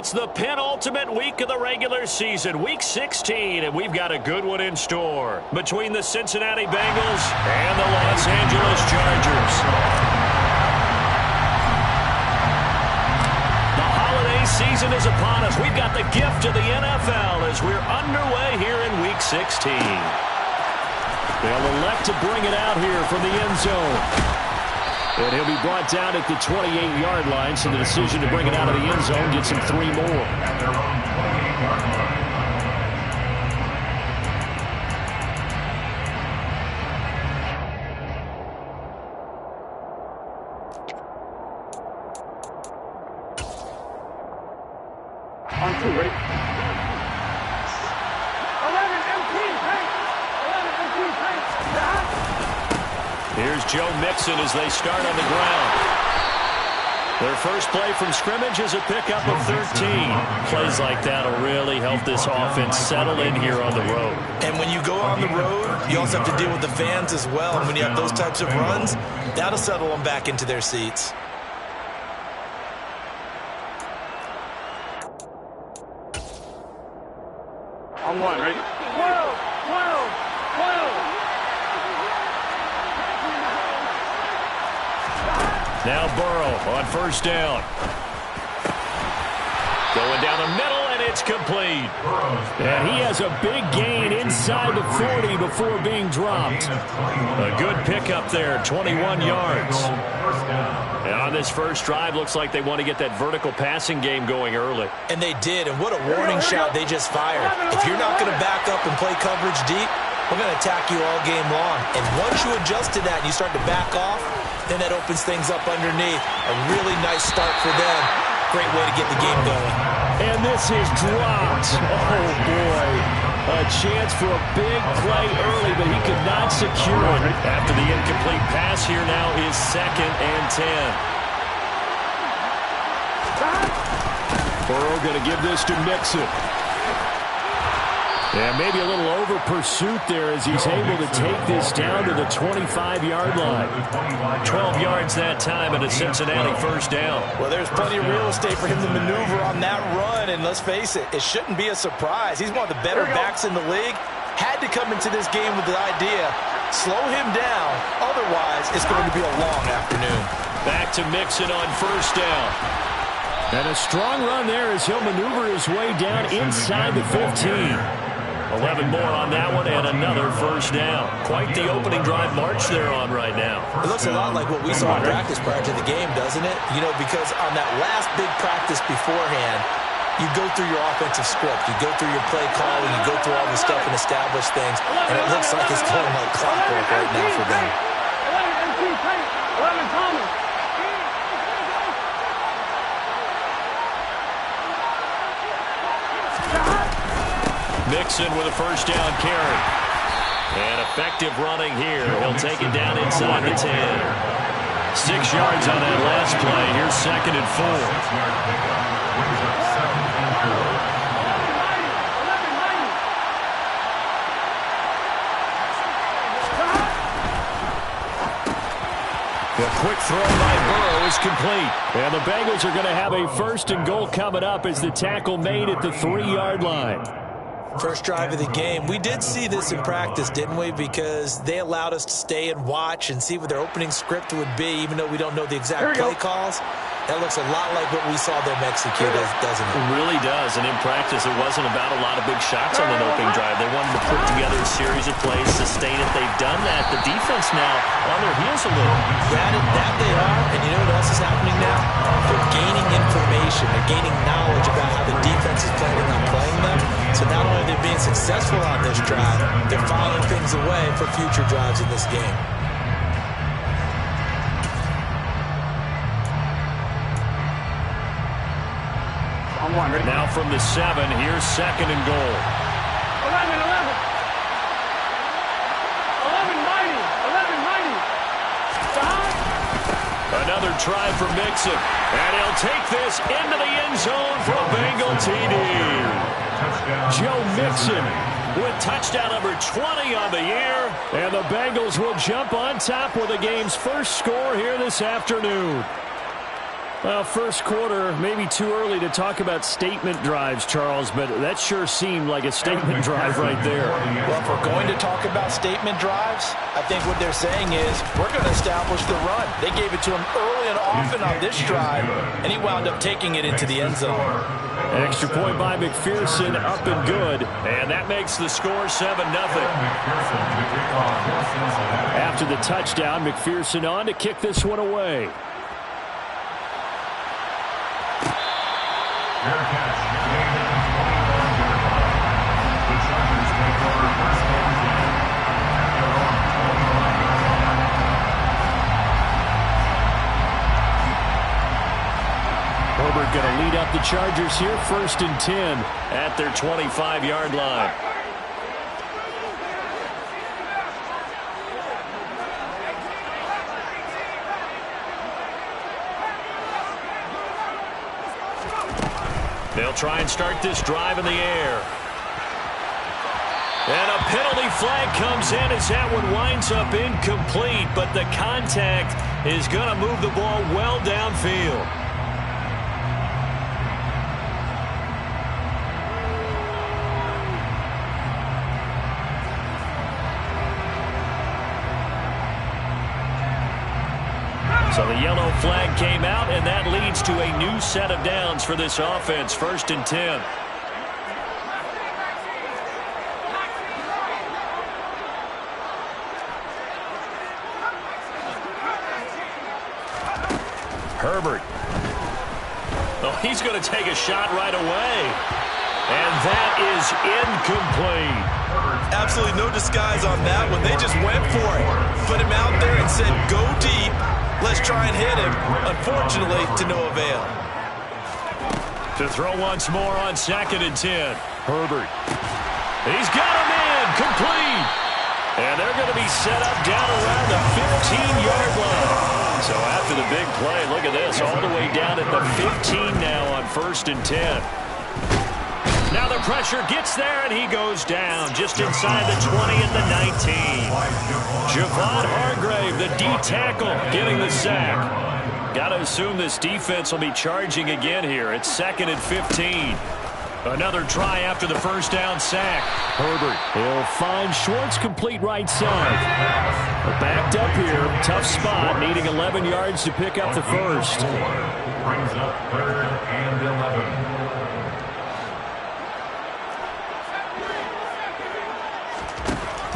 It's the penultimate week of the regular season, Week 16, and we've got a good one in store between the Cincinnati Bengals and the Los Angeles Chargers. The holiday season is upon us. We've got the gift of the NFL as we're underway here in Week 16. They'll elect to bring it out here from the end zone. And he'll be brought down at the 28-yard line, so the decision to bring it out of the end zone gets him 3 more. At their own 28-yard line. On 2, ready? 11 empty tank. 11 empty tank. Here's Joe Mixon as they start on the ground. Their first play from scrimmage is a pickup of 13. Plays like that will really help this offense settle in here on the road. And when you go on the road, you also have to deal with the fans as well. And when you have those types of runs, that'll settle them back into their seats. On 1, ready? 12, 12, 12. Now Burrow on first down. Going down the middle, and it's complete. And he has a big gain inside the 40 before being dropped. A good pickup there, 21 yards. And on this first drive, looks like they want to get that vertical passing game going early. And they did, and what a warning shot they just fired. If you're not going to back up and play coverage deep, we're going to attack you all game long. And once you adjust to that and you start to back off, then that opens things up underneath. A really nice start for them. Great way to get the game going. And this is dropped. Oh, boy. A chance for a big play early, but he could not secure it. After the incomplete pass, here now is 2nd and 10. Burrow going to give this to Mixon. And maybe a little over pursuit there as he's able to take this down to the 25-yard line. 12 yards that time and a Cincinnati first down. Well, there's plenty of real estate for him to maneuver on that run. And let's face it, it shouldn't be a surprise. He's one of the better backs in the league. Had to come into this game with the idea, slow him down. Otherwise, it's going to be a long afternoon. Back to Mixon on first down. And a strong run there as he'll maneuver his way down inside the 15. 11 more on that one and another first down. Quite the opening drive march they're on right now. It looks a lot like what we saw in practice prior to the game, doesn't it? You know, because on that last big practice beforehand, you go through your offensive script, you go through your play calling, you go through all the stuff and establish things, and it looks like it's going like clockwork right now for them. 11 empty tank. 11 Thomas. Mixon with a first down carry. And effective running here. He'll take it down inside the 10. 6 yards on that last play. Here's 2nd and 4. The quick throw by Burrow is complete. And the Bengals are going to have a 1st and goal coming up as the tackle made at the 3-yard line. First drive of the game. We did see this in practice, didn't we? Because they allowed us to stay and watch and see what their opening script would be, even though we don't know the exact play calls. That looks a lot like what we saw them execute, doesn't it? It really does. And in practice, it wasn't about a lot of big shots on that opening drive. They wanted to put together a series of plays, sustain it. They've done that. The defense now on their heels a little. That they are. And you know what else is happening now? They're gaining information. They're gaining knowledge about how the defense is planning on playing them. So not only are they being successful on this drive, they're filing things away for future drives in this game. Now from the 7, here's 2nd and goal. 11, 11. 11 mighty. 11 mighty. Another try for Mixon. And he'll take this into the end zone for a Bengal TD. Joe Mixon with touchdown number 20 on the year. And the Bengals will jump on top with the game's first score here this afternoon. Well, first quarter, maybe too early to talk about statement drives, Charles, but that sure seemed like a statement drive right there. Well, if we're going to talk about statement drives, I think what they're saying is we're going to establish the run. They gave it to him early and often on this drive, and he wound up taking it into the end zone. An extra point by McPherson, up and good. And that makes the score 7-0. After the touchdown, McPherson on to kick this one away. Fair catch. Made at the 21-yard line. The Chargers take over first and 10 at their own 21-yard line. Herbert going to lead up the Chargers here, 1st and 10 at their 25-yard line. They'll try and start this drive in the air. And a penalty flag comes in as that one winds up incomplete, but the contact is going to move the ball well downfield. So the yellow flag came out, and that leads to a new set of downs for this offense, 1st and 10. Herbert. Oh, he's going to take a shot right away. And that is incomplete. Absolutely no disguise on that one. They just went for it. Put him out there and said, go deep. Let's try and hit him. Unfortunately, to no avail. To throw once more on 2nd and 10. Herbert. He's got him in. Complete. And they're going to be set up down around the 15-yard line. So after the big play, look at this. All the way down at the 15 now on 1st and 10. Now the pressure gets there, and he goes down just inside the 20 at the 19. Javon Hargrave, the D tackle, getting the sack. Got to assume this defense will be charging again here. It's 2nd and 15. Another try after the first down sack. Herbert, he'll find Schwartz complete right side. Backed up here, tough spot, needing 11 yards to pick up the first. Brings up 3rd and 11.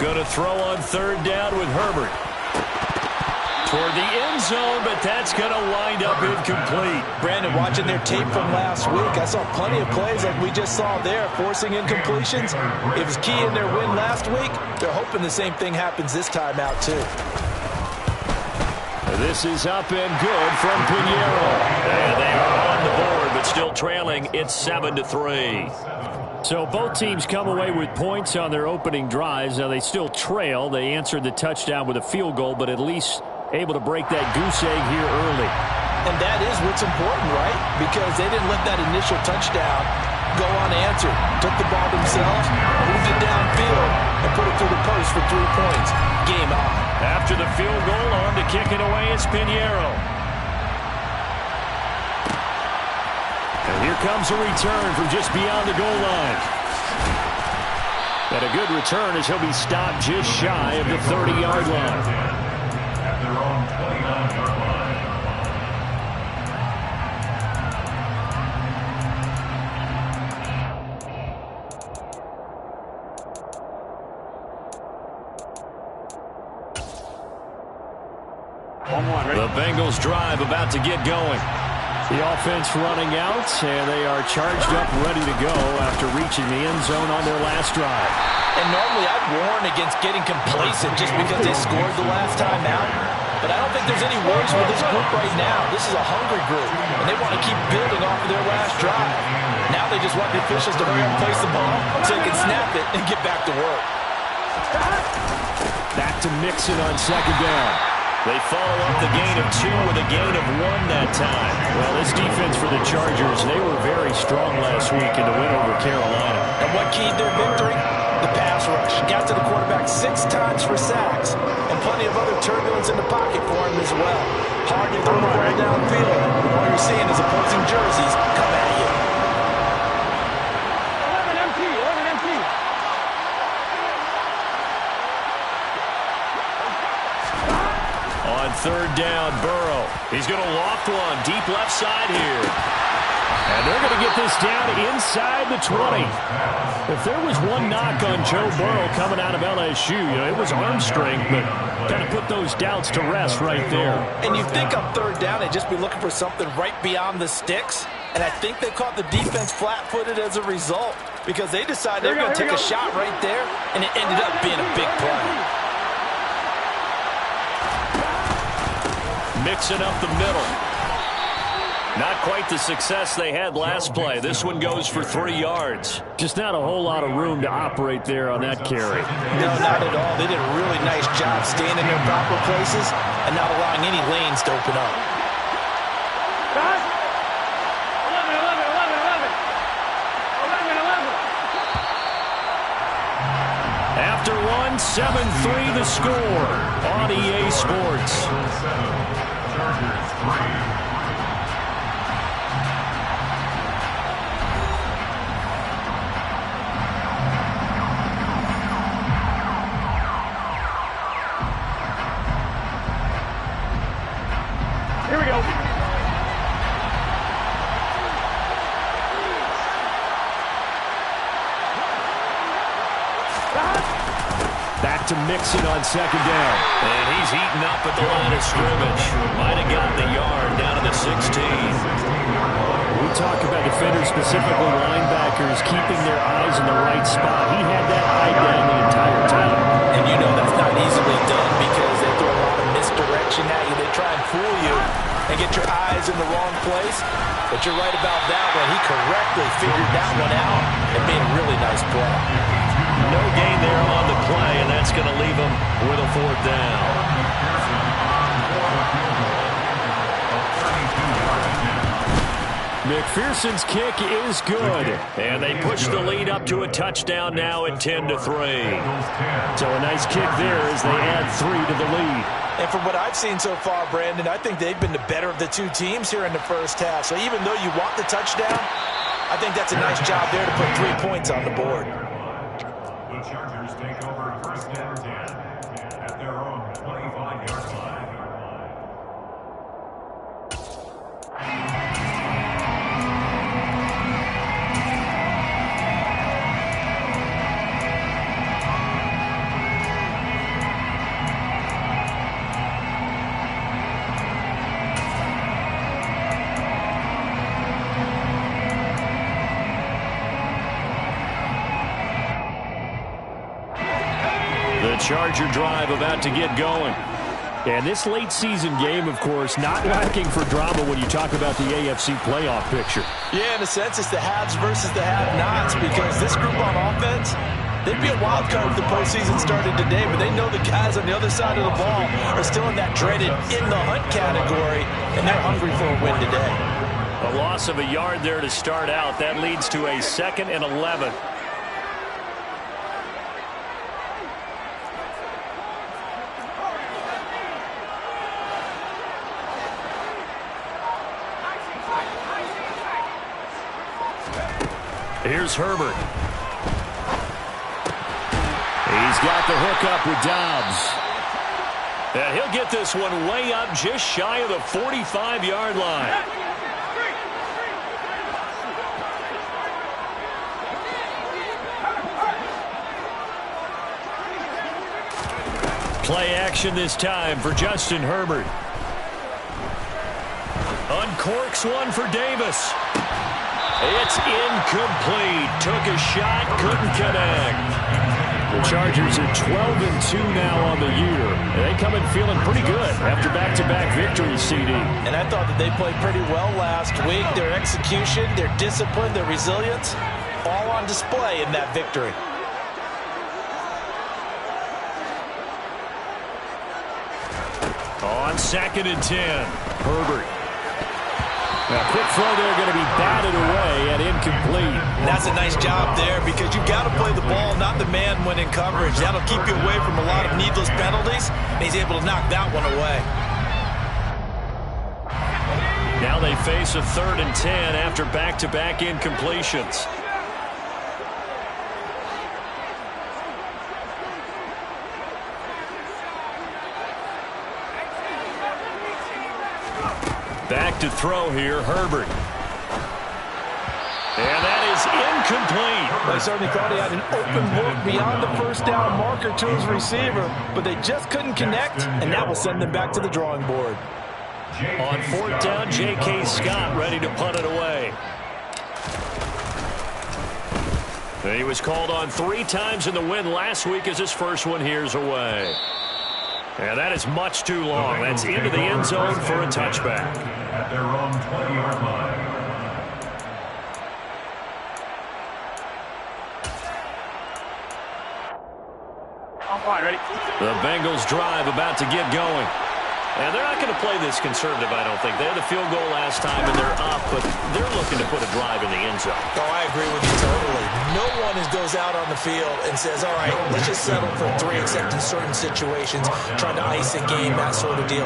Going to throw on 3rd down with Herbert. Toward the end zone, but that's going to wind up incomplete. Brandon, watching their tape from last week, I saw plenty of plays like we just saw there, forcing incompletions. It was key in their win last week. They're hoping the same thing happens this time out, too. This is up and good from Pinheiro. And they are on the board, but still trailing. It's 7-3. So both teams come away with points on their opening drives. Now they still trail. They answered the touchdown with a field goal, but at least able to break that goose egg here early. And that is what's important, right? Because they didn't let that initial touchdown go unanswered. Took the ball themselves, moved it downfield, and put it through the post for 3 points. Game on. After the field goal, on to kick it away is Pinheiro. And here comes a return from just beyond the goal line. And a good return as he'll be stopped just shy of the 30-yard line. At their own 29-yard line. The Bengals drive about to get going. The offense running out, and they are charged up, ready to go after reaching the end zone on their last drive. And normally I'd warn against getting complacent just because they scored the last time out. But I don't think there's any worries with this group right now. This is a hungry group, and they want to keep building off of their last drive. Now they just want the officials to hurry up and place the ball so they can snap it and get back to work. Back to Mixon on 2nd down. They follow up the gain of 2 with a gain of 1 that time. Well, this defense for the Chargers, they were very strong last week in the win over Carolina. And what keyed their victory? the pass rush. Got to the quarterback 6 times for sacks, and plenty of other turbulence in the pocket for him as well. Hard to throw the ball downfield. All you're seeing is opposing jerseys come at you. 11 empty, 11 empty. On third down, Burrow. He's going to loft one deep left side here. And they're going to get this down inside the 20. If there was one knock on Joe Burrow coming out of LSU, it was arm strength, but kind of put those doubts to rest right there. And you think on third down they'd just be looking for something right beyond the sticks, and I think they caught the defense flat-footed as a result because they decided they were going to take a shot right there, and it ended up being a big play. Mixing up the middle. Not quite the success they had last play. This one goes for 3 yards. Just not a whole lot of room to operate there on that carry. No, not at all. They did a really nice job staying in their proper places and not allowing any lanes to open up. 11, 11, 11, 11. 11, 11. After one, 7-3 the score on EA Sports. Chargers 3. Here we go. Back to Mixon on second down. And he's eaten up at the line of scrimmage. Might have gotten the yard down to the 16. We talk about defenders, specifically linebackers, keeping their eyes in the right spot. He had that eye down the entire time. And you know that's not easily done because they throw a lot of misdirection at you. They try and fool you and get your eyes in the wrong place. But you're right about that one. He correctly figured that one out and made a really nice play. No gain there on the play, and that's going to leave him with a 4th down. McPherson's kick is good. And they push the lead up to a touchdown now at 10-3. So a nice kick there as they add 3 to the lead. And from what I've seen so far, Brandon, I think they've been the better of the two teams here in the first half. So even though you want the touchdown, I think that's a nice job there to put 3 points on the board. The Chargers take over first and 10 at their own 25-yard line. Charger drive about to get going. And this late season game, of course, not lacking for drama when you talk about the AFC playoff picture. Yeah, in a sense, it's the haves versus the have-nots because this group on offense, they'd be a wild card if the postseason started today, but they know the guys on the other side of the ball are still in that dreaded in-the-hunt category, and they're hungry for a win today. A loss of a yard there to start out. That leads to a 2nd and 11. Here's Herbert. He's got the hook up with Dobbs. And he'll get this one way up just shy of the 45-yard line. Play action this time for Justin Herbert. Uncorks one for Davis. It's incomplete. Took a shot, couldn't connect. The Chargers are 12-2 now on the year. They come in feeling pretty good after back-to-back victories, CD. And I thought that they played pretty well last week. Their execution, their discipline, their resilience, all on display in that victory. On 2nd and 10, Herbert. A quick throw there going to be batted away and incomplete. That's a nice job there because you've got to play the ball, not the man when in coverage. That'll keep you away from a lot of needless penalties, and he's able to knock that one away. Now they face a 3rd and 10 after back-to-back incompletions. Back to throw here, Herbert. And that is incomplete. They certainly thought he had an open look beyond the first down marker to his receiver, but they just couldn't connect, and that will send them back to the drawing board. On 4th down, J.K. Scott ready to punt it away. He was called on 3 times in the win last week as his first one here's away. And that is much too long. That's into the end zone for a touchback. At their own 20-yard line. I'm fine, ready? The Bengals drive about to get going. And they're not going to play this conservative, I don't think. They had a field goal last time, and they're up, but they're looking to put a drive in the end zone. Oh, I agree with you totally. No one goes out on the field and says, all right, let's just settle for 3, except in certain situations, trying to ice a game, that sort of deal.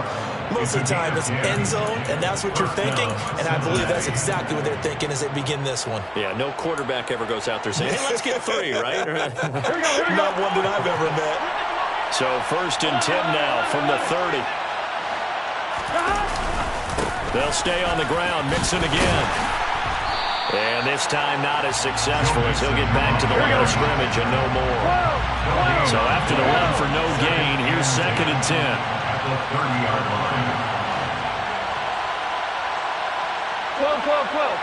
Most of the time, it's end zone, and that's what you're thinking, and I believe that's exactly what they're thinking as they begin this one. Yeah, no quarterback ever goes out there saying, hey, let's get 3, right? Not one that I've ever met. So 1st and 10 now from the 30. They'll stay on the ground, Mixon again. And this time not as successful as he'll get back to the line of scrimmage and no more. So after the run for no gain, here's 2nd and 10. At the 30-yard line. 12, 12, 12.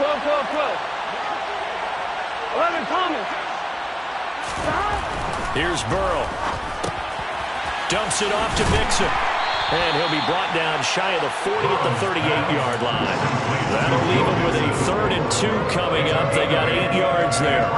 12, 12, 12. 11, Thomas. Here's Burrow. Dumps it off to Mixon. And he'll be brought down shy of the 40 at the 38-yard line. That'll leave him with a 3rd and 2 coming up. They got 8 yards there.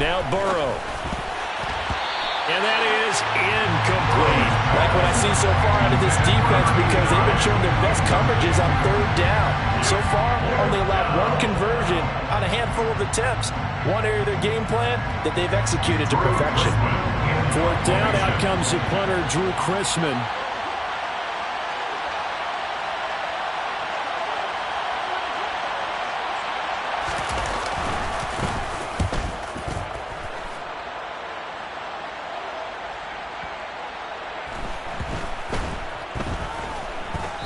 Now Burrow. And that is incomplete. Like what I see so far out of this defense, because they've been showing their best coverages on 3rd down. So far, only allowed 1 conversion on a handful of attempts. One area of their game plan that they've executed to perfection. 4th down, out comes the punter, Drew Chrisman.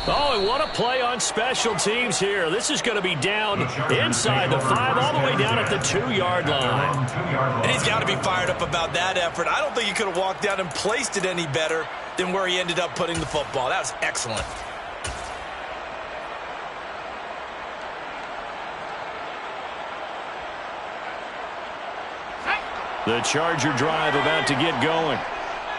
Oh, and what a play on special teams here. This is going to be down inside the 5, all the way down at the 2-yard line. And he's got to be fired up about that effort. I don't think he could have walked down and placed it any better than where he ended up putting the football. That was excellent. The Charger drive about to get going.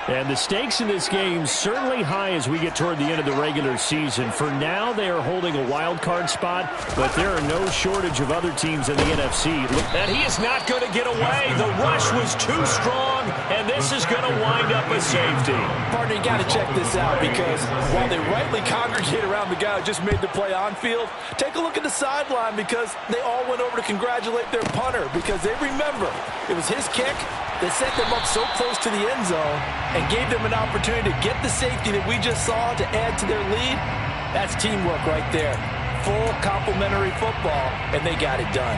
And the stakes in this game certainly high as we get toward the end of the regular season. For now, they are holding a wild card spot, but there are no shortage of other teams in the NFC. And he is not going to get away. The rush was too strong, and this is going to wind up a safety. Partner, you got to check this out, because while they rightly congregate around the guy who just made the play on field, take a look at the sideline, because they all went over to congratulate their punter, because they remember it was his kick that set them up so close to the end zone and gave them an opportunity to get the safety that we just saw to add to their lead. That's teamwork right there. Full complementary football, and they got it done.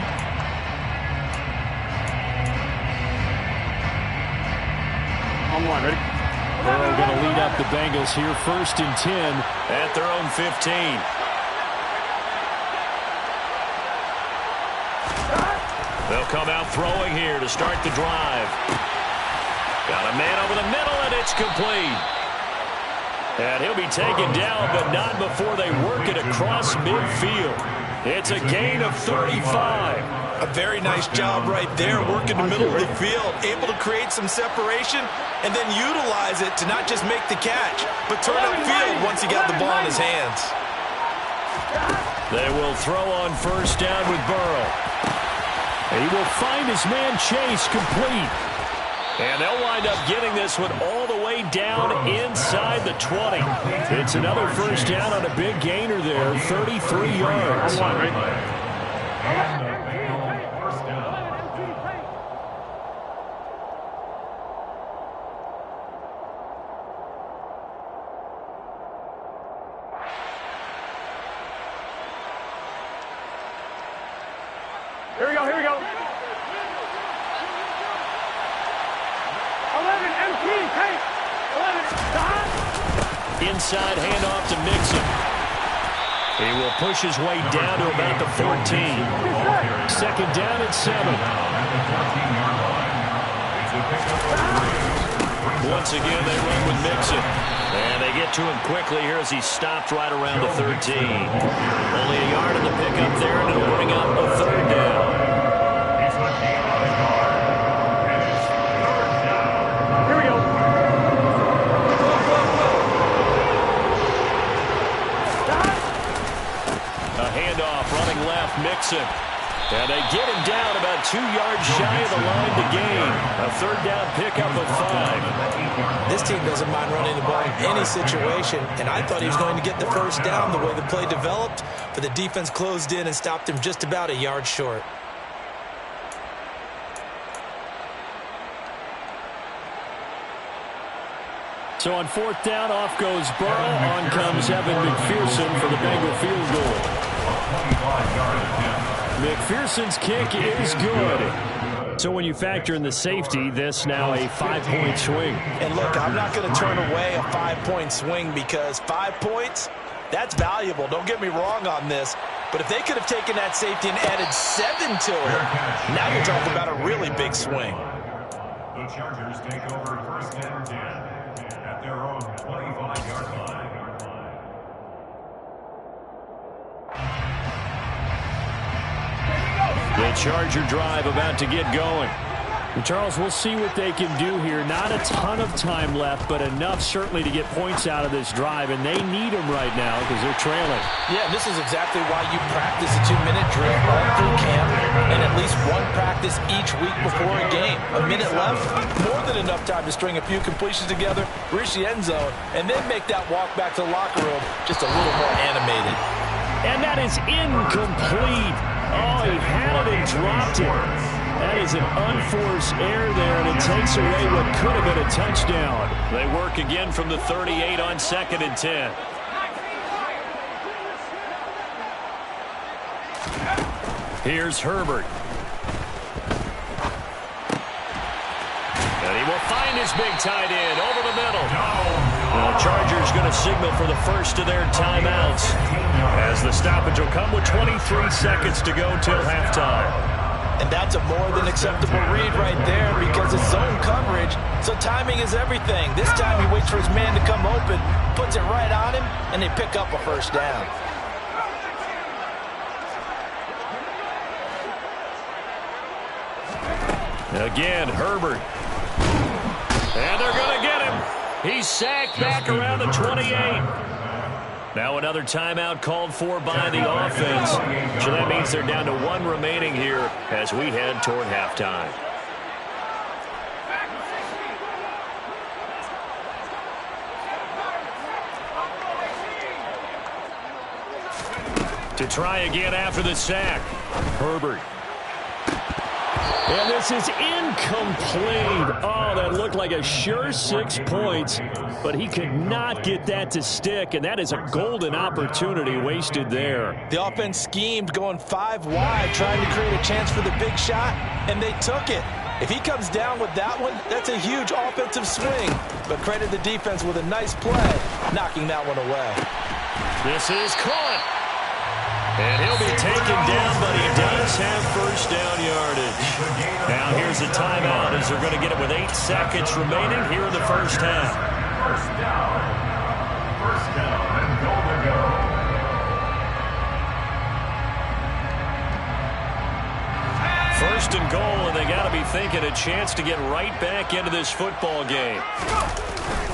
On 1, ready? Burrow going to lead up the Bengals here, 1st and 10 at their own 15. They'll come out throwing here to start the drive. Pitch complete. And he'll be taken down, but not before they work it across midfield. It's a gain of 35. A very nice job right there, working the middle of the field, able to create some separation and then utilize it to not just make the catch, but turn upfield once he got the ball in his hands. They will throw on first down with Burrow. He will find his man Chase complete. And they'll wind up getting this one all the way down inside the 20. It's another first down on a big gainer there, 33 yards. Here we go, here we go. 11, MT, take. 11, stop. Inside handoff to Mixon. He will push his way down to about the 14. Second down at 7. Once again, they run with Mixon. And they get to him quickly here as he stopped right around the 13. Only a yard in the pickup there, and it'll bring up a third down. Here we go. A handoff running left, Mixon. And they get him down about 2 yards shy of the line to gain. A third down pickup of 5. This team doesn't mind running the ball in any situation, and I thought he was going to get the first down the way the play developed, but the defense closed in and stopped him just about a yard short. So on fourth down, off goes Burrow. On comes Evan McPherson for the Bengal field goal. McPherson's kick is good. So when you factor in the safety, this now a 5-point swing. And look, I'm not going to turn away a 5-point swing because 5 points, that's valuable. Don't get me wrong on this. But if they could have taken that safety and added 7 to it, now you're talking about a really big swing. The Chargers take over first and 10 at their own 25-yard line. The Charger drive about to get going. And Charles, we'll see what they can do here. Not a ton of time left, but enough certainly to get points out of this drive, and they need them right now because they're trailing. Yeah, this is exactly why you practice a 2-minute drill all through camp and at least one practice each week before a game. A minute left, more than enough time to string a few completions together, reach the end zone, and then make that walk back to the locker room just a little more animated. And that is incomplete. Oh, he had it and dropped it. That is an unforced error there, and it takes away what could have been a touchdown. They work again from the 38 on 2nd and 10. Here's Herbert. And he will find his big tight end over the middle. The Chargers going to signal for the first of their timeouts, as the stoppage will come with 23 seconds to go till halftime. And that's a more than acceptable read right there because it's zone coverage, so timing is everything. This time he waits for his man to come open, puts it right on him, and they pick up a first down. Again, Herbert. And they're going to get him. He's sacked back around the 28. Now another timeout called for by the offense. So that means they're down to 1 remaining here as we head toward halftime. To try again after the sack, Herbert. And this is incomplete. Oh, that looked like a sure 6 points, but he could not get that to stick, and that is a golden opportunity wasted there. The offense schemed going 5 wide, trying to create a chance for the big shot, and they took it. If he comes down with that one, that's a huge offensive swing. But credit the defense with a nice play, knocking that one away. This is caught. And he'll be taken down, but he does have first down yardage. Now here There's a timeout as they're going to get it with 8 seconds remaining here in the first half. First down. First down and goal to go. First and goal, and they got to be thinking a chance to get right back into this football game.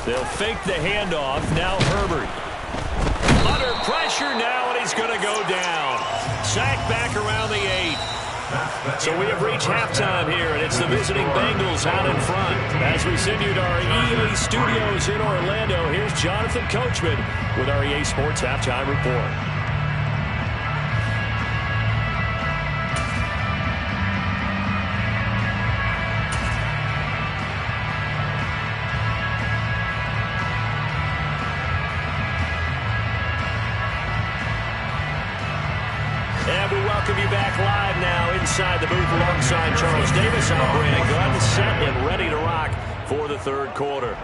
They'll fake the handoff. Now Herbert. Under pressure now, and he's going to go down. Sacked back around the 8. So we have reached halftime here, and it's the visiting Bengals out in front. As we send you to our EA studios in Orlando, here's Jonathan Coachman with our EA Sports Halftime Report. And we welcome you back live now inside the booth alongside Charles Davis. I'm Brandon Gunn, set and ready to rock for the third quarter.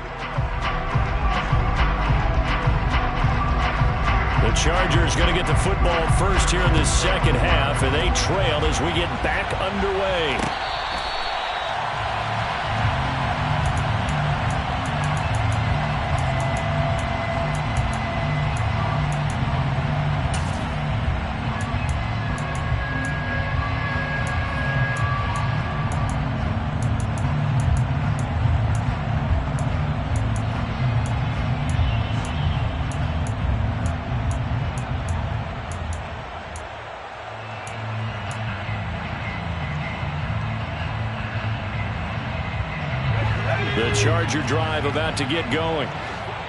The Chargers going to get the football first here in the second half, and they trail as we get back underway. The Charger drive about to get going.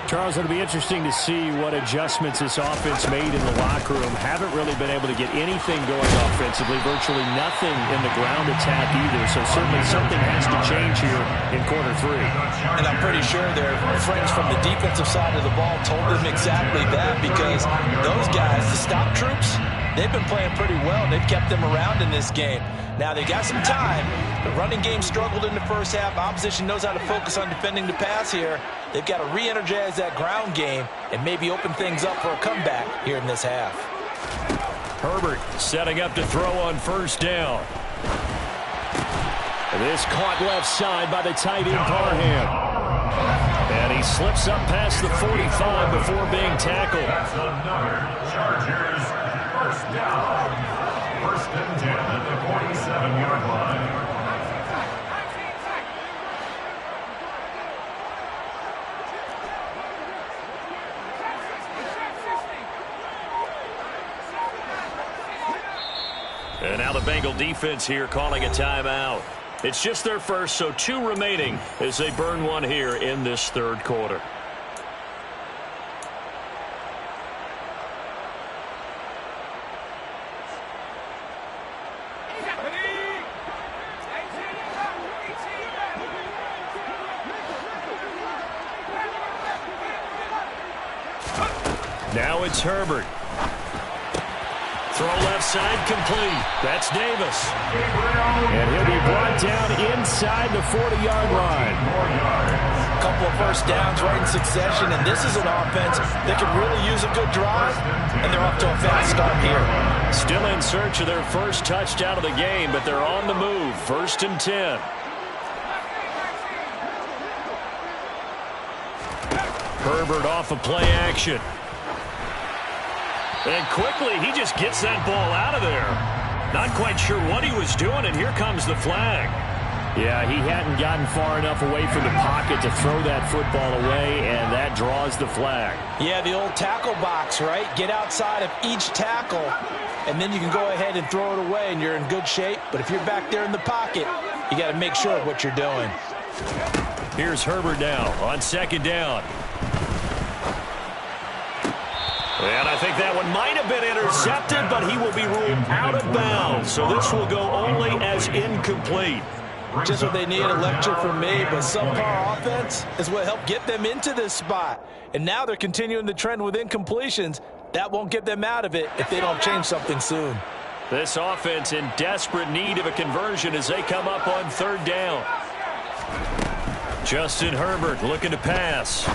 Charles, it'll be interesting to see what adjustments this offense made in the locker room. Haven't really been able to get anything going offensively, virtually nothing in the ground attack either. So certainly something has to change here in quarter 3. And I'm pretty sure their friends from the defensive side of the ball told them exactly that, because those guys, the stop troops, they've been playing pretty well. They've kept them around in this game. Now, they got some time. The running game struggled in the first half. Opposition knows how to focus on defending the pass here. They've got to re-energize that ground game and maybe open things up for a comeback here in this half. Herbert setting up to throw on first down. This caught left side by the tight end Parham. And he slips up past the 45 before being tackled. That's another Chargers first down. First and 10 at the 47-yard line. And now the Bengal defense here calling a timeout. It's just their first, so 2 remaining as they burn one here in this third quarter. Now it's Herbert. Throw left side complete. That's Davis. And he'll be brought down inside the 40-yard line. A couple of first downs right in succession, and this is an offense that could really use a good drive, and they're off to a fast start here. Still in search of their first touchdown of the game, but they're on the move. First and 10. Herbert off of play action. And quickly, he just gets that ball out of there. Not quite sure what he was doing, and here comes the flag. Yeah, he hadn't gotten far enough away from the pocket to throw that football away, and that draws the flag. Yeah, the old tackle box, right? Get outside of each tackle, and then you can go ahead and throw it away, and you're in good shape. But if you're back there in the pocket, you got to make sure of what you're doing. Here's Herbert now on second down. And I think that one might have been intercepted, but he will be ruled out of bounds. So this will go only as incomplete. Just what they need, a lecture from me, but subpar offense is what helped get them into this spot. And now they're continuing the trend with incompletions. That won't get them out of it if they don't change something soon. This offense in desperate need of a conversion as they come up on third down. Justin Herbert looking to pass.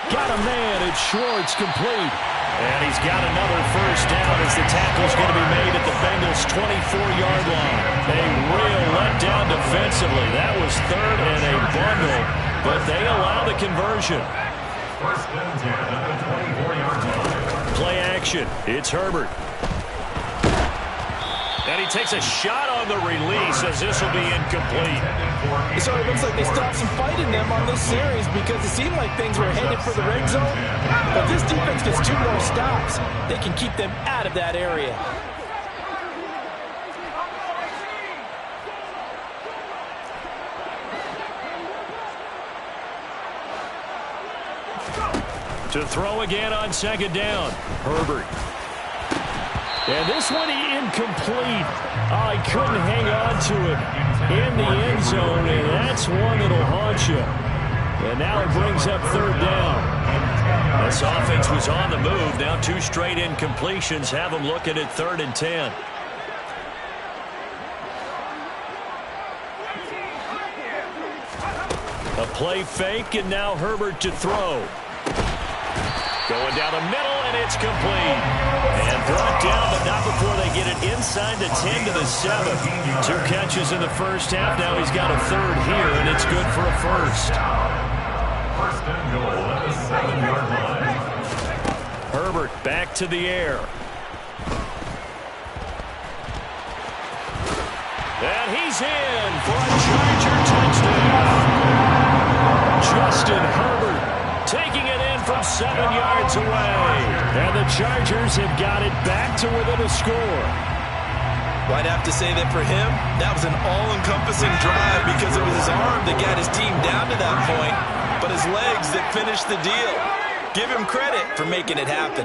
Got a man, it's Schwartz complete. And he's got another first down as the tackle's going to be made at the Bengals' 24-yard line. A real let down defensively. That was third and a bundle, but they allow the conversion. First and 10 at the 24-yard line. Play action. It's Herbert. And he takes a shot on the release as this will be incomplete. So it looks like they stopped some fight in them on this series because it seemed like things were headed for the red zone. But this defense gets 2 more stops. They can keep them out of that area. To throw again on second down. Herbert. And this one incomplete. Oh, he couldn't hang on to it in the end zone, and that's one that'll haunt you. And now it brings up third down. This offense was on the move. Now 2 straight incompletions have them looking at 3rd and 10. A play fake, and now Herbert to throw. Going down the middle, and it's complete. And brought down, but not before they get it inside the 10 to the 7. 2 catches in the first half. Now he's got a 3rd here, and it's good for a first. First and goal at the 7-yard line. Herbert back to the air. And he's in for a Charger touchdown. Justin Herbert taking it in from 7 yards away. And the Chargers have got it back to within a score. Well, I'd have to say that for him, that was an all-encompassing drive because it was his arm that got his team down to that point, but his legs that finished the deal. Give him credit for making it happen.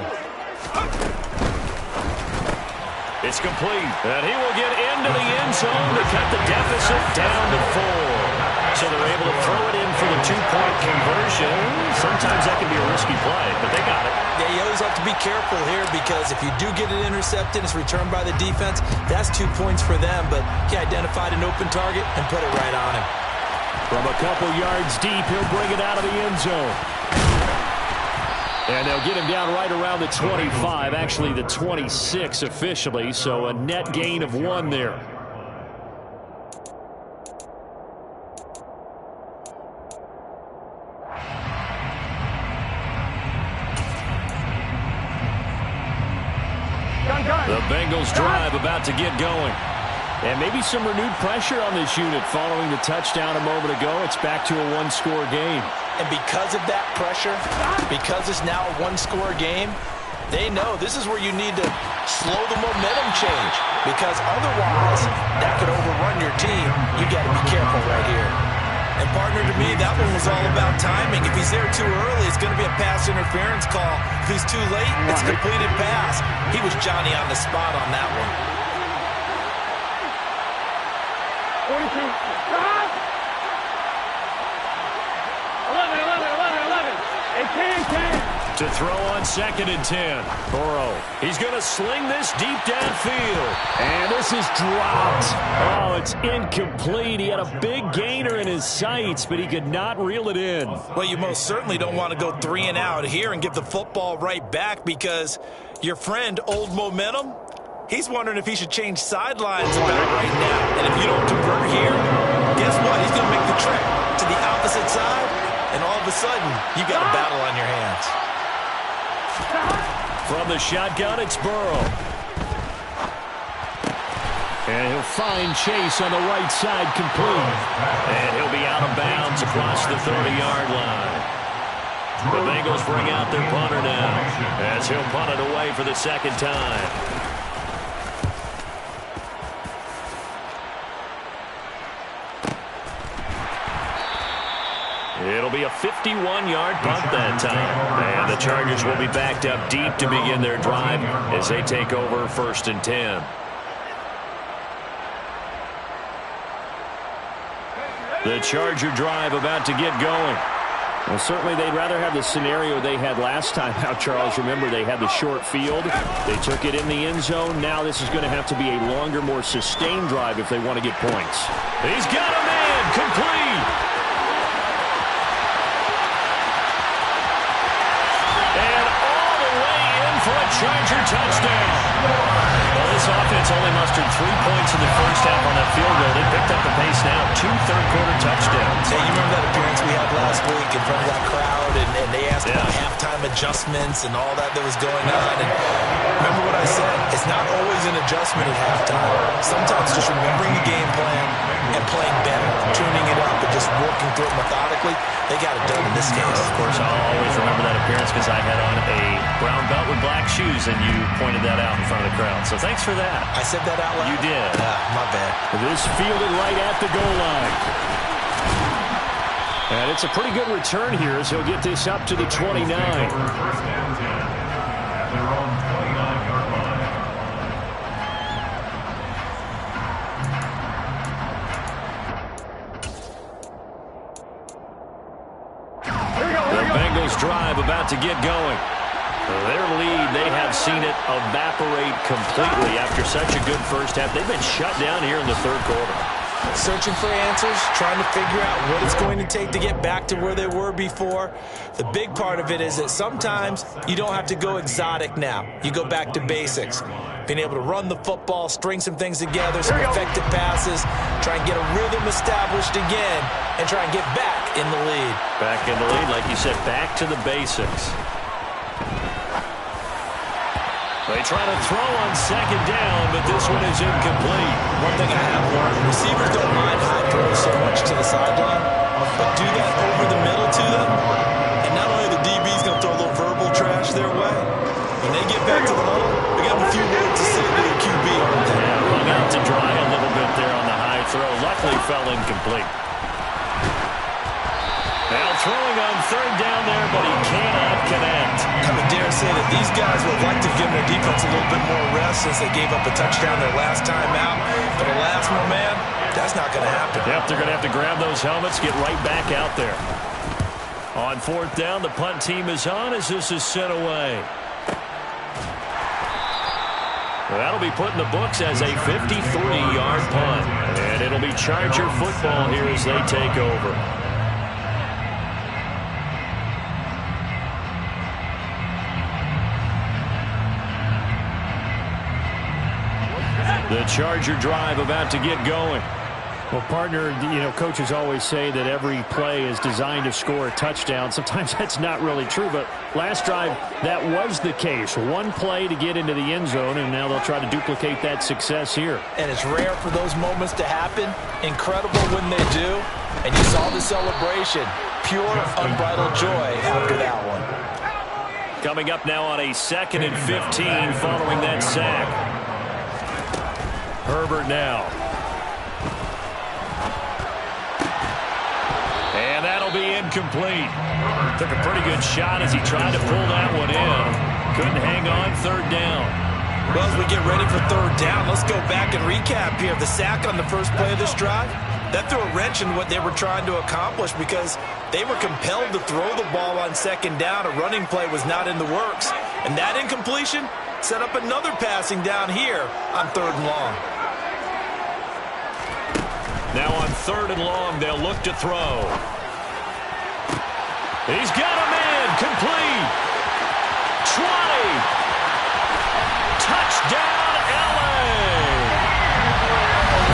It's complete, and he will get into the end zone to cut the deficit down to 4. So they're able to throw it in for the 2-point conversion. Sometimes that can be a risky play, but they got it. Yeah, you always have to be careful here because if you do get it intercepted, it's returned by the defense, that's 2 points for them, but he identified an open target and put it right on him. From a couple yards deep, he'll bring it out of the end zone. And they'll get him down right around the 25, actually the 26 officially, so a net gain of 1 there. The Bengals drive about to get going. And maybe some renewed pressure on this unit following the touchdown a moment ago. It's back to a 1-score game. And because of that pressure, because it's now a 1-score game, they know this is where you need to slow the momentum change. Because otherwise, that could overrun your team. You got to be careful right here. And partner, to me, that one was all about timing. If he's there too early, it's going to be a pass interference call. If he's too late, it's a completed pass. He was Johnny on the spot on that one. 42. Stop! 11. 10. To throw on 2nd and 10. Burrow. He's going to sling this deep downfield. And this is dropped. Oh, it's incomplete. He had a big gainer in his sights, but he could not reel it in. Well, you most certainly don't want to go 3 and out here and give the football right back because your friend, Old Momentum, he's wondering if he should change sidelines about right now. And if you don't convert here, guess what? He's going to make the trek to the opposite side, and all of a sudden, you got a battle on your hands. From the shotgun, it's Burrow. And he'll find Chase on the right side complete. And he'll be out of bounds across the 30-yard line. The Bengals bring out their punter now as he'll punt it away for the 2nd time. It'll be a 51-yard punt that time. And the Chargers will be backed up deep to begin their drive as they take over 1st and 10. The Charger drive about to get going. Well, certainly they'd rather have the scenario they had last time out, Charles. Remember, they had the short field. They took it in the end zone. Now this is going to have to be a longer, more sustained drive if they want to get points. He's got a man complete. And all the way in for a Charger touchdown. Well, this offense only mustered 3 points in the first half on that field goal. They picked up the pace now. 2 third-quarter touchdowns. Hey, you remember that appearance we had last week in front of that crowd, and they asked about halftime adjustments and all that was going on. And remember what I said? It's not always an adjustment at halftime. Sometimes just remembering the game plan and playing better, tuning it up, and just working through it methodically. They got it done in this case. Of course, I'll always remember that appearance because I had on a brown belt with black shoes, and you pointed that out in front of the crowd. So thanks for that. I said that out loud? You did. My bad. This fielded right at the goal line. And it's a pretty good return here as he'll get this up to the 29. First and 10 at their own 29-yard line. The Bengals drive about to get going. Their lead, they have seen it evaporate completely after such a good first half. They've been shut down here in the third quarter. Searching for answers, trying to figure out what it's going to take to get back to where they were before. The big part of it is that sometimes you don't have to go exotic now. You go back to basics. Being able to run the football, string some things together, some effective passes, try and get a rhythm established again, and try and get back in the lead. Back in the lead, like you said, back to the basics. They try to throw on second down, but this one is incomplete. One thing I have learned, receivers don't mind high throws so much to the sideline, but do that over the middle to them, and not only the DB's going to throw a little verbal trash their way, when they get back to the huddle, they got a few words to say to the QB, aren't they? Yeah, hung out to dry a little bit there on the high throw. Luckily fell incomplete. Now throwing on third down there, but he cannot connect. I would dare say that these guys would like to give their defense a little bit more rest since they gave up a touchdown their last time out. But the last one, man, that's not going to happen. Yep, they're going to have to grab those helmets, get right back out there. On fourth down, the punt team is on as this is sent away. Well, that'll be put in the books as a 53-yard punt. And it'll be Charger football here as they take over. The Charger drive about to get going. Well, partner, coaches always say that every play is designed to score a touchdown. Sometimes that's not really true, but last drive, that was the case. One play to get into the end zone, and now they'll try to duplicate that success here. And it's rare for those moments to happen. Incredible when they do. And you saw the celebration. Pure, unbridled joy after that one. Coming up now on a 2nd and 15 following that sack. Herbert now. And that'll be incomplete. Took a pretty good shot as he tried to pull that one in. Couldn't hang on third down. Well, as we get ready for third down, let's go back and recap here. The sack on the first play of this drive, that threw a wrench in what they were trying to accomplish because they were compelled to throw the ball on second down. A running play was not in the works. And that incompletion set up another passing down here on third and long. Now on third and long, they'll look to throw. He's got a man, complete. 20. Touchdown, LA.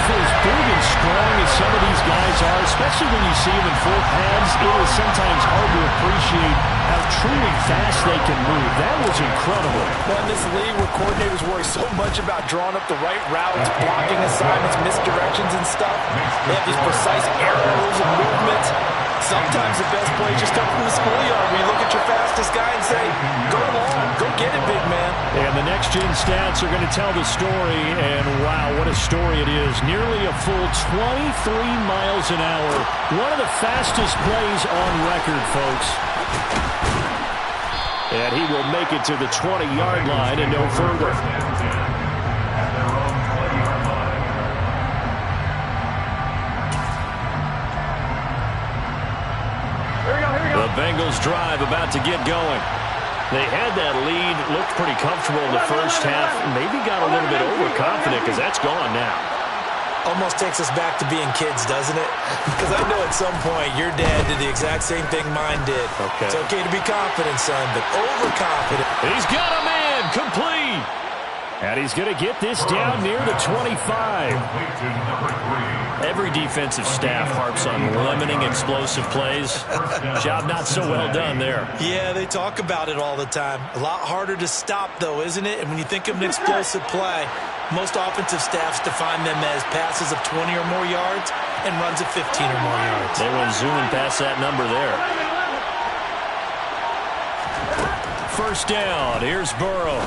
For as big and strong as some of these guys are, especially when you see them in full pads, it is sometimes hard to appreciate how truly fast they can move. That was incredible. Well, in this league where coordinators worry so much about drawing up the right routes, blocking assignments, misdirections and stuff, they have these precise arrows and movements. Sometimes the best plays just come from the schoolyard where you look at your fastest guy and say, go long, go get it, big man. And the next-gen stats are going to tell the story, and wow, what a story it is. Nearly a full 23 miles an hour. One of the fastest plays on record, folks. And he will make it to the 20-yard line and no further. At their own 20-yard line. The Bengals drive about to get going. They had that lead, looked pretty comfortable in the first half, maybe got a little bit overconfident because that's gone now. Almost takes us back to being kids, doesn't it? Because I know at some point your dad did the exact same thing mine did. Okay. It's okay to be confident, son, but overconfident. He's got a man, complete. And he's going to get this down near the 25. Every defensive staff harps on limiting explosive plays. Job not so well done there. Yeah, they talk about it all the time. A lot harder to stop, though, isn't it? And when you think of an explosive play, most offensive staffs define them as passes of 20 or more yards and runs of 15 or more yards. They went zooming past that number there. First down. Here's Burrow.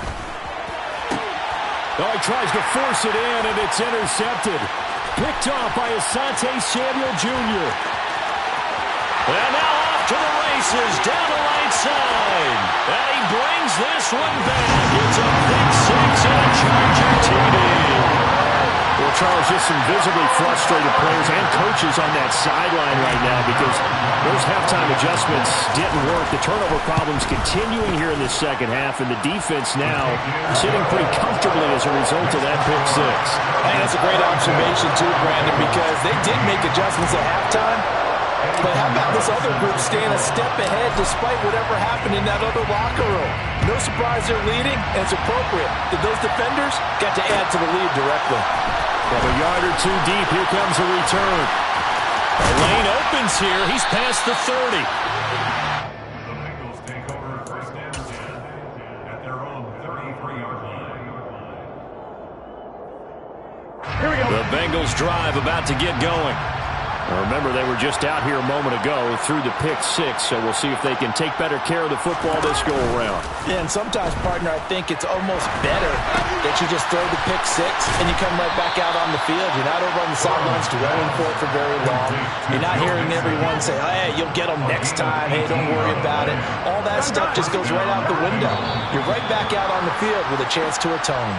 Oh, he tries to force it in, and it's intercepted. Picked off by Asante Samuel Jr. And now off to the races, down the right side. And he brings this one back. It's a pick six and a Charger TD. Well, Charles, just some visibly frustrated players and coaches on that sideline right now because those halftime adjustments didn't work. The turnover problems continuing here in the second half, and the defense now sitting pretty comfortably as a result of that pick six. And that's a great observation, too, Brandon, because they did make adjustments at halftime. But how about this other group staying a step ahead despite whatever happened in that other locker room? No surprise they're leading, and it's appropriate that those defenders got to add to the lead directly. From a yard or two deep, here comes a return. The lane opens here. He's past the 30. The Bengals take over first and 10 at their own 33-yard line. Here we go. The Bengals drive about to get going. Remember, they were just out here a moment ago through the pick six, so we'll see if they can take better care of the football this go-around. Yeah, and sometimes, partner, I think it's almost better that you just throw the pick six and you come right back out on the field. You're not over on the sidelines dwelling for it for very long. You're not hearing everyone say, oh, hey, you'll get them next time. Hey, don't worry about it. All that stuff just goes right out the window. You're right back out on the field with a chance to atone.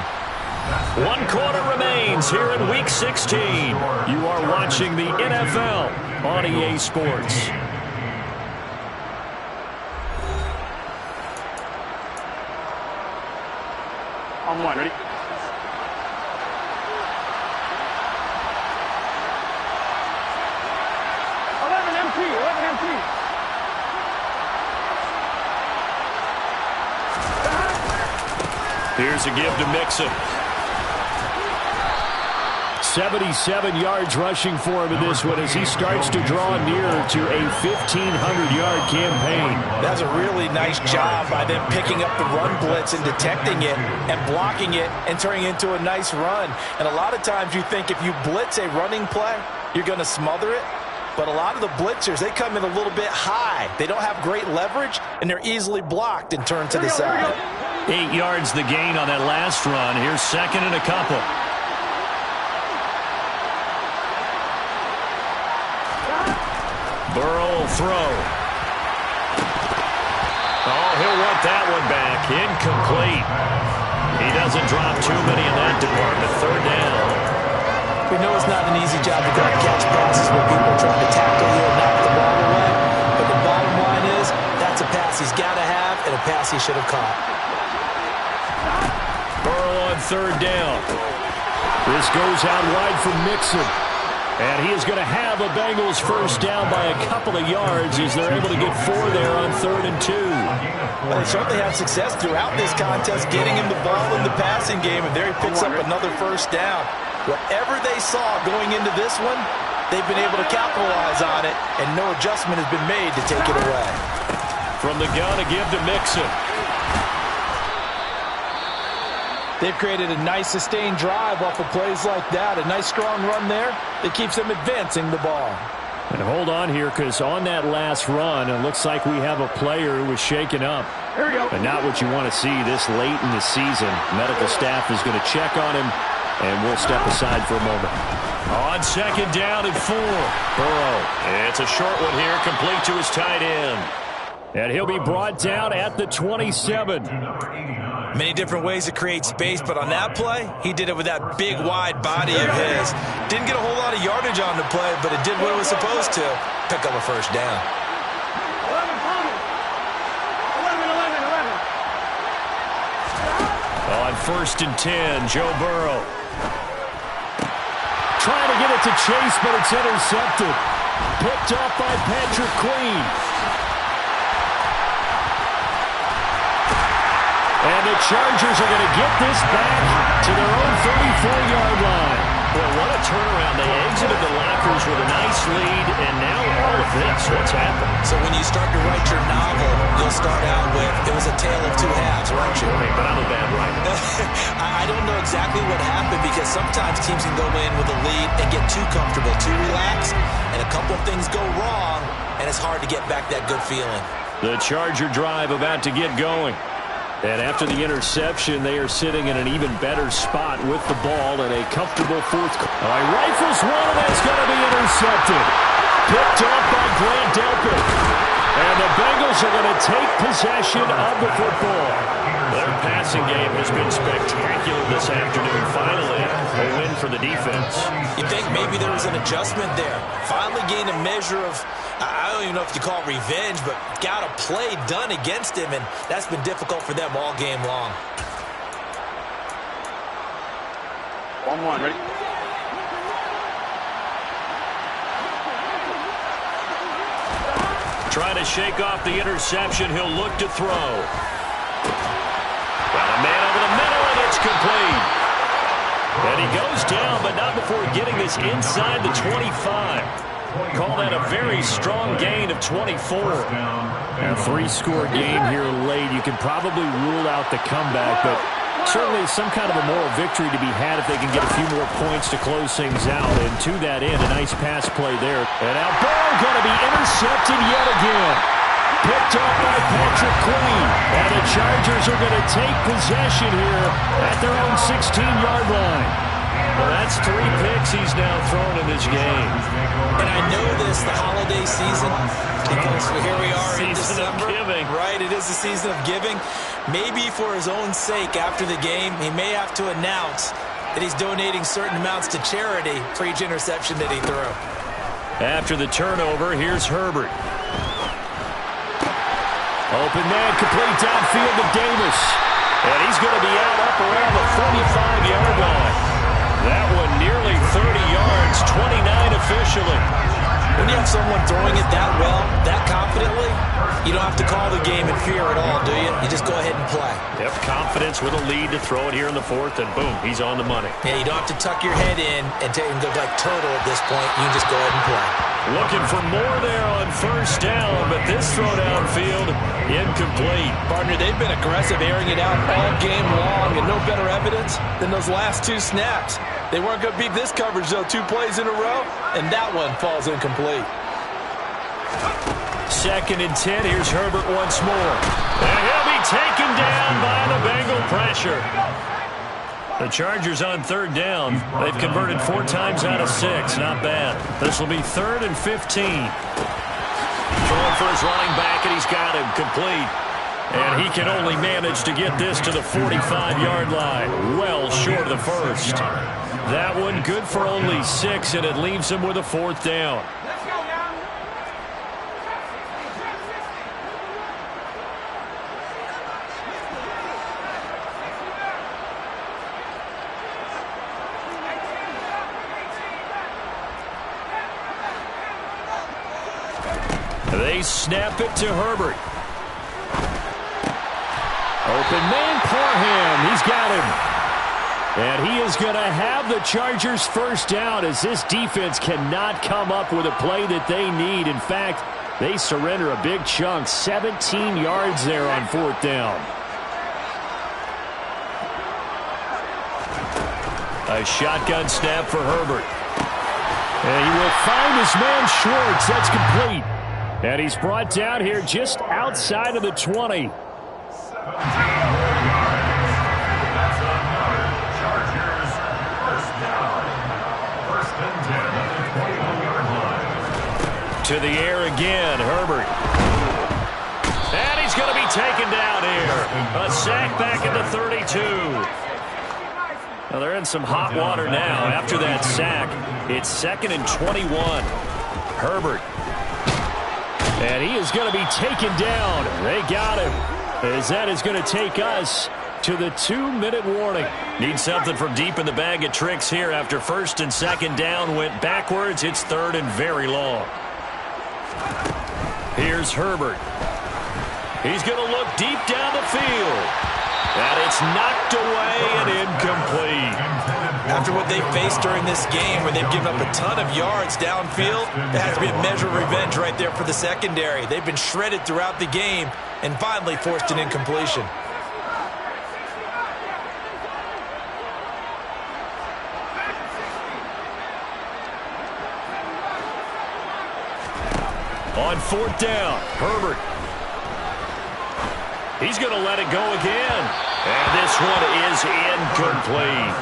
1 quarter remains here in Week 16. You are watching the NFL on EA Sports. On one, ready? Here's a give to Mixon. 77 yards rushing for him in this one as he starts to draw near to a 1,500-yard campaign. That's a really nice job by them picking up the run blitz and detecting it and blocking it and turning it into a nice run. And a lot of times you think if you blitz a running play, you're going to smother it. But a lot of the blitzers, they come in a little bit high. They don't have great leverage, and they're easily blocked and turned to the side. 8 yards the gain on that last run. Here's second and a couple. Burrow will throw. Oh, he'll want that one back. Incomplete. He doesn't drop too many in that department. Third down. We know it's not an easy job to go and catch passes when people are trying to tackle you and knock the ball away. But the bottom line is, that's a pass he's got to have and a pass he should have caught. Burrow on third down. This goes out wide for Mixon. And he is going to have a Bengals first down by a couple of yards as they're able to get 4 there on 3rd and 2. Well, they certainly had success throughout this contest getting him the ball in the passing game, and there he picks up another first down. Whatever they saw going into this one, they've been able to capitalize on it, and no adjustment has been made to take it away. From the gun, a give to Mixon. They've created a nice sustained drive off of plays like that. A nice strong run there that keeps them advancing the ball. And hold on here, because on that last run, it looks like we have a player who was shaken up. Here we go. But not what you want to see this late in the season. Medical staff is going to check on him, and we'll step aside for a moment. On second down and 4. Burrow. It's a short one here, complete to his tight end. And he'll be brought down at the 27. Many different ways to create space, but on that play, he did it with that big, wide body of his. Didn't get a whole lot of yardage on the play, but it did what it was supposed to. Pick up a first down. 11. On 1st and 10, Joe Burrow. Trying to get it to Chase, but it's intercepted. Picked off by Patrick Queen. And the Chargers are going to get this back to their own 34-yard line. Well, what a turnaround. They exited the lockers with a nice lead, and now all of this. What's happened? So when you start to write your novel, you'll start out with, it was a tale of two halves, won't you? Hey, but I'm a bad writer. I don't know exactly what happened because sometimes teams can go in with a lead and get too comfortable, too relaxed, and a couple of things go wrong, and it's hard to get back that good feeling. The Charger drive about to get going. And after the interception, they are sitting in an even better spot with the ball in a comfortable fourth. Rifles one, and that's going to be intercepted. Picked off by Grant Delpit. And the Bengals are going to take possession of the football. Their passing game has been spectacular this afternoon. Finally, a win for the defense. You think maybe there was an adjustment there. Finally gained a measure of, I don't even know if you call it revenge, but got a play done against him, and that's been difficult for them all game long. 1-1, ready? Trying to shake off the interception. He'll look to throw. Got a man over the middle, and it's complete. And he goes down, but not before getting this inside the 25. Call that a very strong gain of 24. A three-score game here late. You can probably rule out the comeback, but certainly some kind of a moral victory to be had if they can get a few more points to close things out. And to that end, a nice pass play there. And now ball going to be intercepted yet again. Picked off by Patrick Queen. And the Chargers are going to take possession here at their own 16-yard line. Well, that's 3 picks he's now thrown in this game. And I know this, the holiday season, because here we are in December. Season of giving. Right, it is the season of giving. Maybe for his own sake after the game, he may have to announce that he's donating certain amounts to charity for each interception that he threw. After the turnover, here's Herbert. Open man, complete downfield to Davis. And he's going to be out up around the 45-yard line. That one nearly 30 yards, 29 officially. When you have someone throwing it that well, that confidently, you don't have to call the game in fear at all, do you? You just go ahead and play. Yep, confidence with a lead to throw it here in the fourth, and boom, he's on the money. Yeah, you don't have to tuck your head in and go like turtle at this point. You can just go ahead and play. Looking for more there on first down, but this throw downfield, incomplete. Partner, they've been aggressive, airing it out all game long, and no better evidence than those last 2 snaps. They weren't going to beat this coverage, though, 2 plays in a row, and that one falls incomplete. 2nd and 10, here's Herbert once more. And he'll be taken down by the Bengal pressure. The Chargers on 3rd down. They've converted 4 times out of 6. Not bad. This will be 3rd and 15. Throwing for his running back, and he's got him complete. And he can only manage to get this to the 45-yard line. Well short of the first. That one good for only 6, and it leaves him with a 4th down. They snap it to Herbert. Open man, Parham. He's got him. And he is going to have the Chargers first down as this defense cannot come up with a play that they need. In fact, they surrender a big chunk, 17 yards there on 4th down. A shotgun snap for Herbert. And he will find his man Schwartz. That's complete. And he's brought down here just outside of the 20. To the air again, Herbert. And he's going to be taken down here. A sack back at the 32. Now they're in some hot water now. After that sack, it's 2nd and 21. Herbert. And he is going to be taken down. They got him. As that is going to take us to the 2-minute warning. Need something from deep in the bag of tricks here after 1st and 2nd down went backwards. It's 3rd and very long. Here's Herbert. He's going to look deep down the field. And it's knocked away and incomplete. After what they faced during this game, where they've given up a ton of yards downfield, there has to be a measure of revenge right there for the secondary. They've been shredded throughout the game and finally forced an incompletion. On fourth down, Herbert. He's going to let it go again. And this one is incomplete.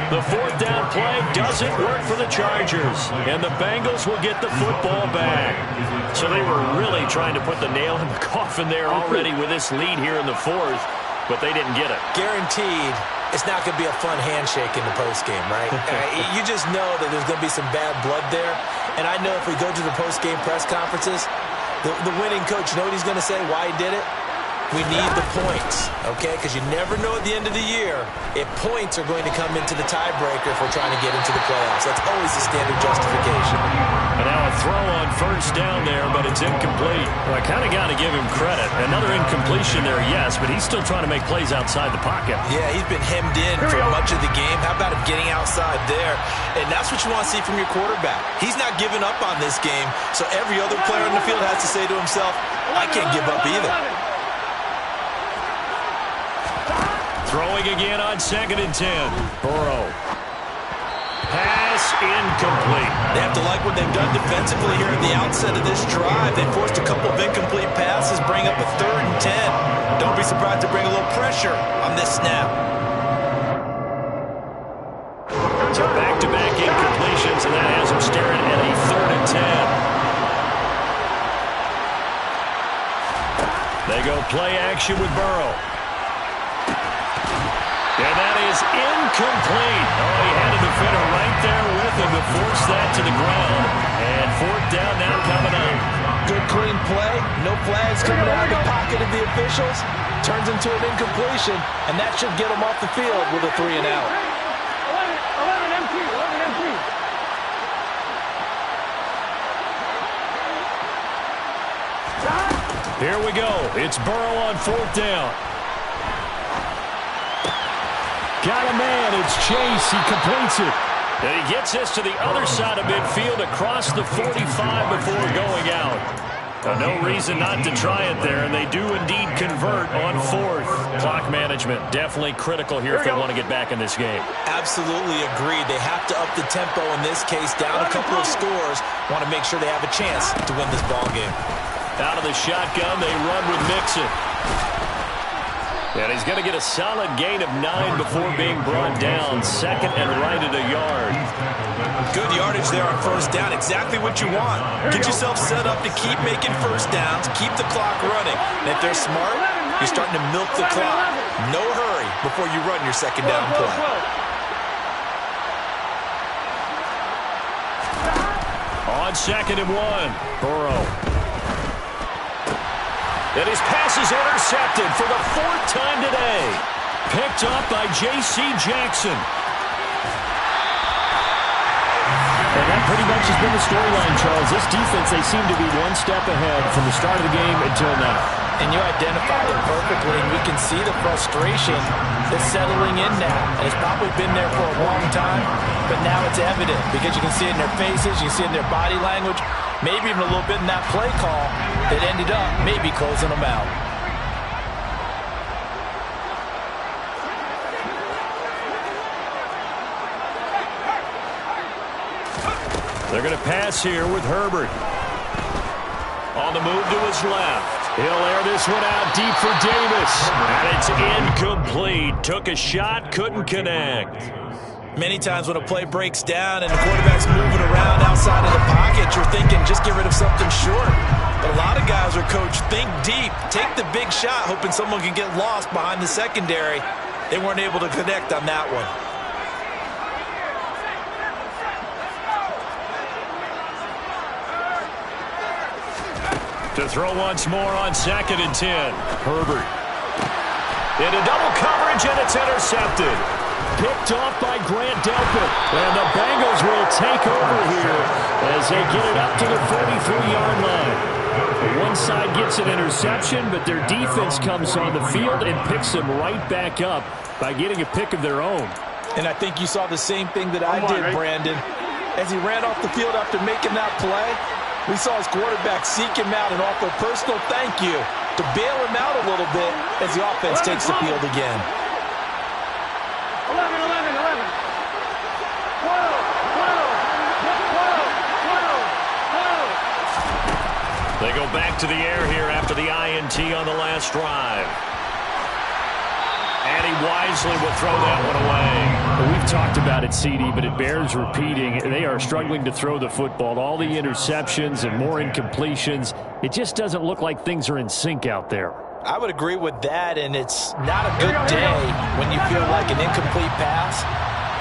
The fourth down play doesn't work for the Chargers. And the Bengals will get the football back. So they were really trying to put the nail in the coffin there already with this lead here in the fourth. But they didn't get it. Guaranteed, it's not going to be a fun handshake in the postgame, right? You just know that there's going to be some bad blood there. And I know if we go to the postgame press conferences, the winning coach, you know what he's going to say, why he did it? We need the points, okay? Because you never know at the end of the year if points are going to come into the tiebreaker if we're trying to get into the playoffs. That's always the standard justification. And now a throw on first down there, but it's incomplete. Well, I kind of got to give him credit. Another incompletion there, yes, but he's still trying to make plays outside the pocket. Yeah, he's been hemmed in for much of the game. How about him getting outside there? And that's what you want to see from your quarterback. He's not giving up on this game, so every other player on the field has to say to himself, I can't give up either. Throwing again on 2nd and 10. Burrow. Pass incomplete. They have to like what they've done defensively here at the outset of this drive. They forced a couple of incomplete passes, bring up a 3rd and 10. Don't be surprised to bring a little pressure on this snap. So back-to-back incompletions, and that has them staring at a 3rd and 10. They go play action with Burrow. And that is incomplete. Oh, he had a defender right there with him to force that to the ground. And 4th down now coming up. Good clean play. No flags coming out of the pocket of the officials. Turns into an incompletion, and that should get them off the field with a 3 and out. 11 empty. 11 empty. Here we go. It's Burrow on 4th down. Got a man. It's Chase. He completes it. And he gets this to the other side of midfield across the 45 before going out. No reason not to try it there, and they do indeed convert on 4th. Clock management definitely critical here if they want to get back in this game. Absolutely agreed. They have to up the tempo in this case, down a couple of scores. Want to make sure they have a chance to win this ball game. Out of the shotgun, they run with Mixon. And he's going to get a solid gain of 9 before being brought down. 2nd and right at a yard. Good yardage there on 1st down. Exactly what you want. Get yourself set up to keep making 1st downs, keep the clock running. And if they're smart, you're starting to milk the clock. No hurry before you run your 2nd down play. On 2nd and 1, Burrow. And his pass is intercepted for the 4th time today. Picked up by J.C. Jackson. And that pretty much has been the storyline, Charles. This defense, they seem to be one step ahead from the start of the game until now. And you identified it perfectly, and we can see the frustration that's settling in now. And it's probably been there for a long time, but now it's evident because you can see it in their faces, you can see it in their body language, maybe even a little bit in that play call that ended up maybe closing them out. They're going to pass here with Herbert. On the move to his left. He'll air this one out deep for Davis. And it's incomplete. Took a shot, couldn't connect. Many times when a play breaks down and the quarterback's moving around outside of the pocket, you're thinking, just get rid of something short. But a lot of guys are coached, think deep, take the big shot, hoping someone can get lost behind the secondary. They weren't able to connect on that one. To throw once more on 2nd and 10. Herbert. Into double coverage, and it's intercepted. Picked off by Grant Delpit. And the Bengals will take over here as they get it up to the 43-yard line. 1 side gets an interception, but their defense comes on the field and picks them right back up by getting a pick of their own. And I think you saw the same thing that I did, Brandon. As he ran off the field after making that play, we saw his quarterback seek him out and offer a personal thank you to bail him out a little bit as the offense takes the field again. 11, 11, 11. 12, 12, 12, 12, 12. They go back to the air here after the INT on the last drive. And he wisely will throw that one away. We've talked about it, CD, but it bears repeating. They are struggling to throw the football. All the interceptions and more incompletions. It just doesn't look like things are in sync out there. I would agree with that, and it's not a good day when you feel like an incomplete pass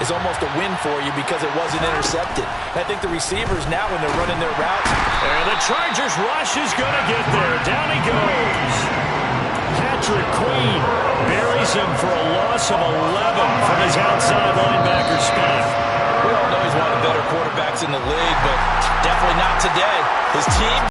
is almost a win for you because it wasn't intercepted. I think the receivers now, when they're running their routes. And the Chargers rush is going to get there. Down he goes. Patrick Queen buries him for a loss of 11 from his outside linebacker spot. We all know he's one of the better quarterbacks in the league, but definitely not today. His team